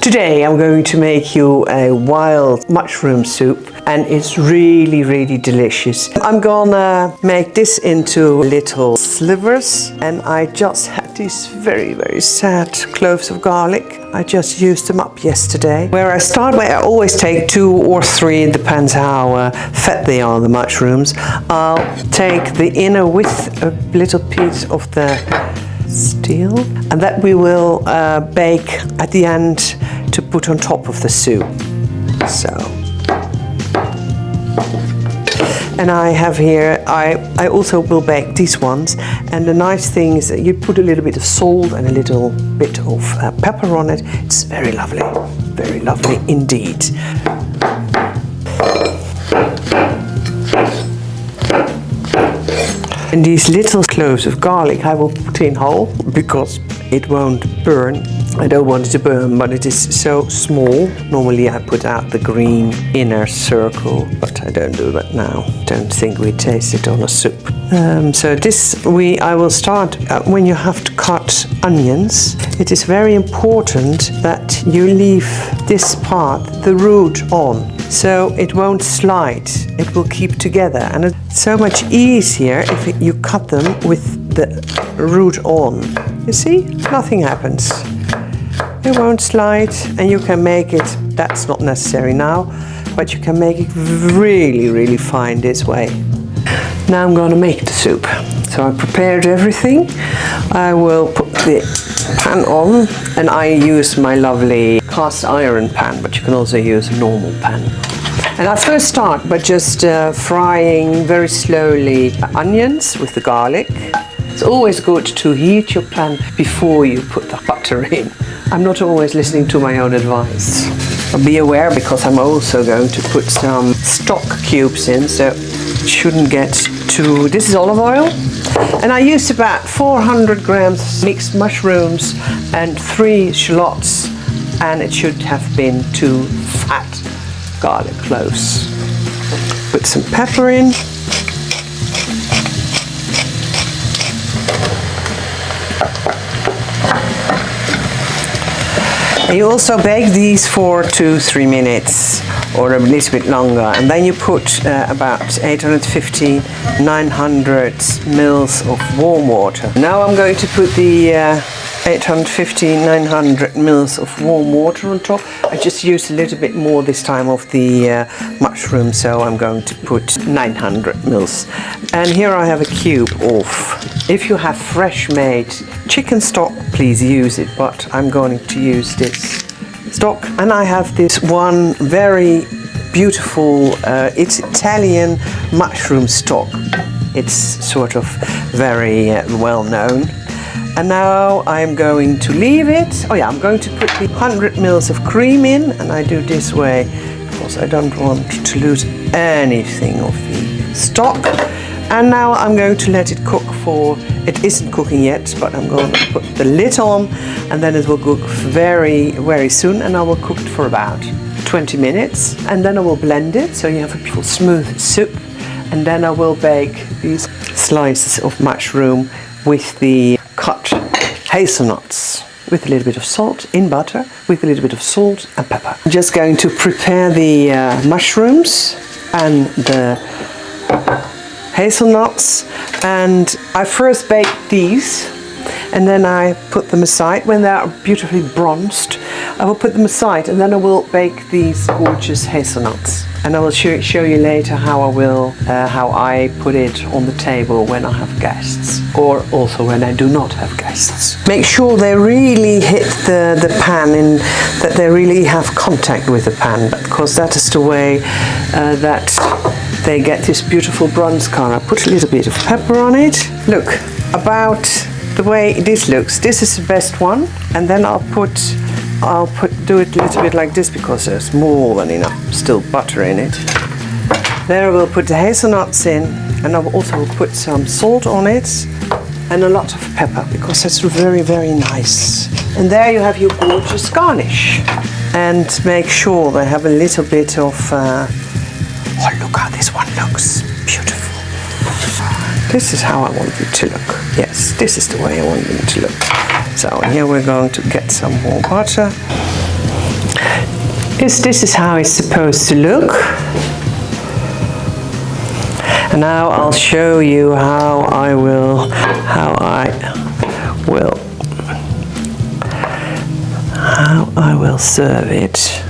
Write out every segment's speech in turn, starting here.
Today I'm going to make you a wild mushroom soup, and it's really delicious. I'm gonna make this into little slivers, and I just had these very sad cloves of garlic. I just used them up yesterday. Where I always take 2 or 3, it depends how fat they are, the mushrooms. I'll take the inner with a little piece of the steel, and that we will bake at the end to put on top of the soup. So, and I have here, I also will bake these ones, and the nice thing is that you put a little bit of salt and a little bit of pepper on it. It's very lovely indeed. And these little cloves of garlic I will put in whole because it won't burn. I don't want it to burn, but it is so small. Normally I put out the green inner circle, but I don't do that now. Don't think we taste it on a soup. So I will start when you have to cut onions. It is very important that you leave this part, the root, on, so it won't slide. It will keep together, and it's so much easier if you cut them with the root on. You see, nothing happens. It won't slide, and you can make it, that's not necessary now, but you can make it really fine this way. Now I'm going to make the soup. So I prepared everything. I will put the pan on, and I use my lovely cast iron pan, but you can also use a normal pan. And I first start by just frying very slowly onions with the garlic. It's always good to heat your pan before you put the butter in. I'm not always listening to my own advice. But be aware, because I'm also going to put some stock cubes in, so it shouldn't get too... This is olive oil, and I used about 400 grams mixed mushrooms and 3 shallots, and it should have been 2 fat garlic cloves. Put some pepper in. And you also bake these for 2-3 minutes or a little bit longer, and then you put about 850-900 mils of warm water. Now I'm going to put the 850-900 mils of warm water on top. I just used a little bit more this time of the mushroom, so I'm going to put 900 mils. And here I have a cube of, if you have fresh made chicken stock, please use it, but I'm going to use this stock. And I have this one very beautiful, it's Italian mushroom stock. It's sort of very well known. And now I'm going to leave it. I'm going to put the 100 mils of cream in, and I do this way because I don't want to lose anything of the stock. And now I'm going to let it cook for, it isn't cooking yet, but I'm going to put the lid on, and then it will cook very soon, and I will cook it for about 20 minutes, and then I will blend it so you have a beautiful smooth soup. And then I will bake these slices of mushroom with the cut hazelnuts with a little bit of salt in butter, with a little bit of salt and pepper. I'm just going to prepare the mushrooms and the hazelnuts, and I first bake these, and then I put them aside. When they are beautifully bronzed, I will put them aside, and then I will bake these gorgeous hazelnuts. And I will show you later how I put it on the table when I have guests, or also when I do not have guests. Make sure they really hit the pan, and that they really have contact with the pan, because that is the way that they get this beautiful bronze color. Put a little bit of pepper on it. Look, about the way this looks, this is the best one. And then I'll do it a little bit like this, because there's more than enough still butter in it. There I will put the hazelnuts in, and I will also put some salt on it and a lot of pepper, because that's very nice. And there you have your gorgeous garnish. And make sure they have a little bit of oh, look how this one looks. Beautiful. This is how I want it to look. Yes, this is the way I want it to look. So here we're going to get some more butter. This is how it's supposed to look. And now I'll show you how I will serve it.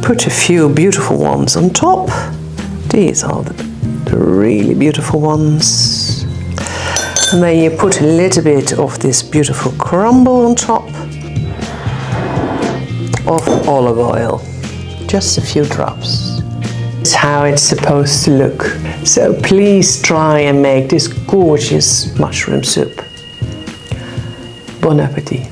Put a few beautiful ones on top. These are the really beautiful ones. And then you put a little bit of this beautiful crumble on top of olive oil. Just a few drops. This is how it's supposed to look. So please try and make this gorgeous mushroom soup. Bon appetit.